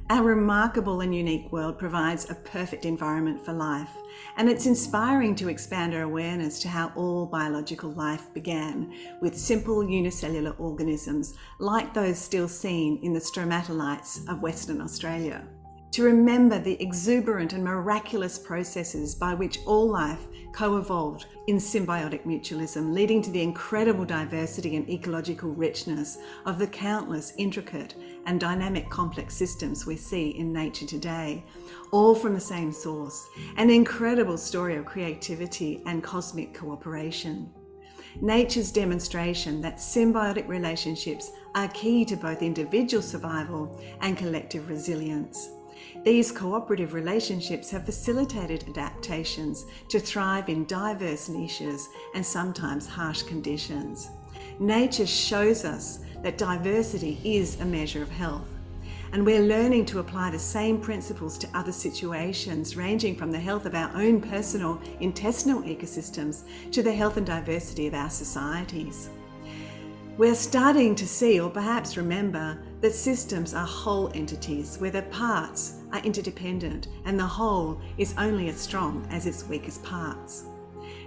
Our remarkable and unique world provides a perfect environment for life, and it's inspiring to expand our awareness to how all biological life began with simple unicellular organisms like those still seen in the stromatolites of Western Australia. To remember the exuberant and miraculous processes by which all life co-evolved in symbiotic mutualism, leading to the incredible diversity and ecological richness of the countless intricate and dynamic complex systems we see in nature today, all from the same source, an incredible story of creativity and cosmic cooperation. Nature's demonstration that symbiotic relationships are key to both individual survival and collective resilience. These cooperative relationships have facilitated adaptations to thrive in diverse niches and sometimes harsh conditions. Nature shows us that diversity is a measure of health, and we're learning to apply the same principles to other situations, ranging from the health of our own personal intestinal ecosystems to the health and diversity of our societies. We're starting to see, or perhaps remember, that systems are whole entities where the parts are interdependent and the whole is only as strong as its weakest parts.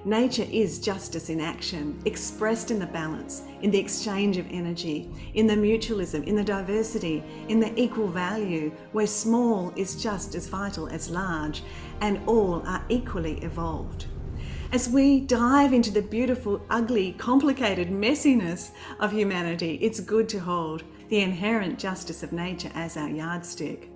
Nature is justice in action, expressed in the balance, in the exchange of energy, in the mutualism, in the diversity, in the equal value, where small is just as vital as large, and all are equally evolved. As we dive into the beautiful, ugly, complicated messiness of humanity, it's good to hold the inherent justice of nature as our yardstick.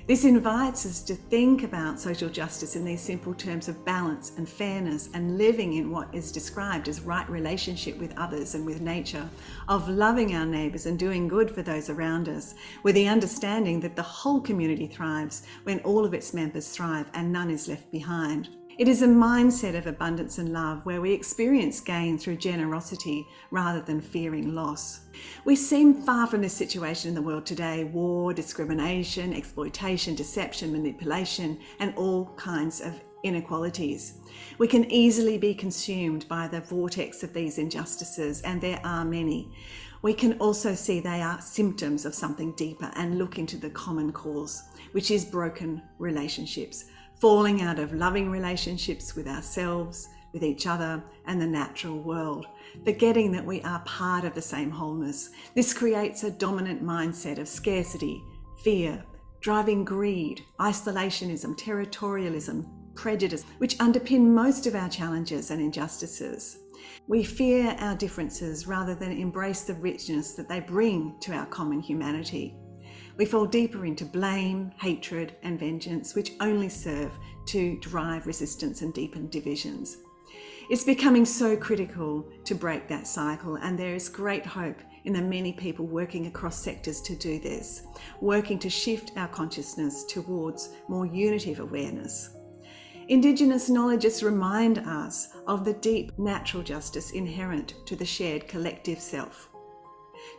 This invites us to think about social justice in these simple terms of balance and fairness and living in what is described as right relationship with others and with nature, of loving our neighbours and doing good for those around us, with the understanding that the whole community thrives when all of its members thrive and none is left behind. It is a mindset of abundance and love where we experience gain through generosity rather than fearing loss. We seem far from this situation in the world today: war, discrimination, exploitation, deception, manipulation, and all kinds of inequalities. We can easily be consumed by the vortex of these injustices, and there are many. We can also see they are symptoms of something deeper and look into the common cause, which is broken relationships, falling out of loving relationships with ourselves, with each other, and the natural world, forgetting that we are part of the same wholeness. This creates a dominant mindset of scarcity, fear, driving greed, isolationism, territorialism, prejudice, which underpin most of our challenges and injustices. We fear our differences rather than embrace the richness that they bring to our common humanity. We fall deeper into blame, hatred, and vengeance, which only serve to drive resistance and deepen divisions. It's becoming so critical to break that cycle, and there is great hope in the many people working across sectors to do this, working to shift our consciousness towards more unity of awareness. Indigenous knowledges remind us of the deep natural justice inherent to the shared collective self.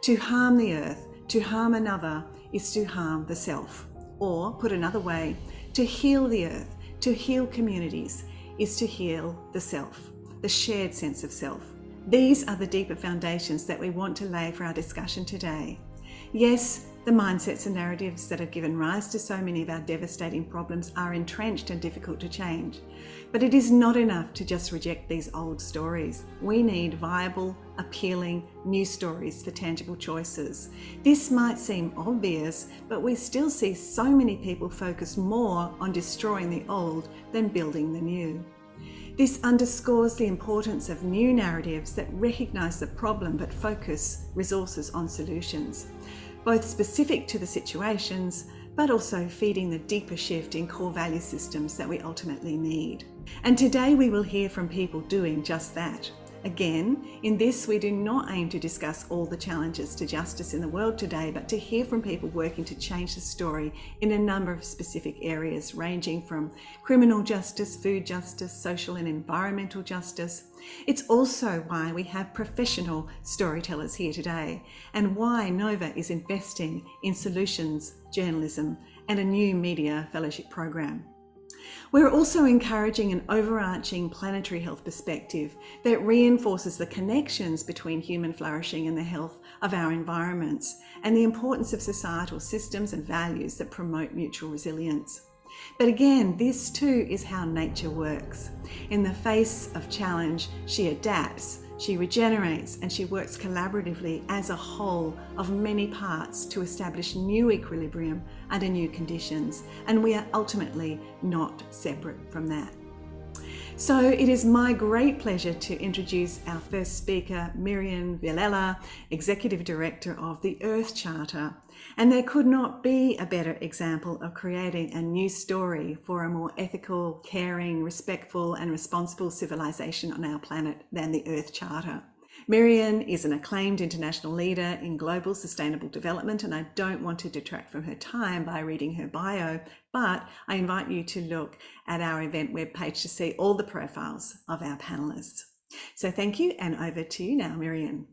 To harm the earth, to harm another, is to harm the self. Or, put another way, to heal the earth, to heal communities, is to heal the self, the shared sense of self. These are the deeper foundations that we want to lay for our discussion today. Yes, the mindsets and narratives that have given rise to so many of our devastating problems are entrenched and difficult to change. But it is not enough to just reject these old stories. We need viable, appealing, new stories for tangible choices. This might seem obvious, but we still see so many people focus more on destroying the old than building the new. This underscores the importance of new narratives that recognise the problem but focus resources on solutions, both specific to the situations, but also feeding the deeper shift in core value systems that we ultimately need. And today we will hear from people doing just that. Again, in this we do not aim to discuss all the challenges to justice in the world today, but to hear from people working to change the story in a number of specific areas, ranging from criminal justice, food justice, social and environmental justice. It's also why we have professional storytellers here today, and why Nova is investing in solutions, journalism, and a new media fellowship program. We're also encouraging an overarching planetary health perspective that reinforces the connections between human flourishing and the health of our environments, and the importance of societal systems and values that promote mutual resilience. But again, this too is how nature works. In the face of challenge, she adapts, she regenerates, and she works collaboratively as a whole of many parts to establish new equilibrium under new conditions, and we are ultimately not separate from that. So it is my great pleasure to introduce our first speaker, Miriam Villela, Executive Director of the Earth Charter. And there could not be a better example of creating a new story for a more ethical, caring, respectful, and responsible civilization on our planet than the Earth Charter. Miriam is an acclaimed international leader in global sustainable development, and I don't want to detract from her time by reading her bio, but I invite you to look at our event webpage to see all the profiles of our panelists. So thank you, and over to you now, Miriam.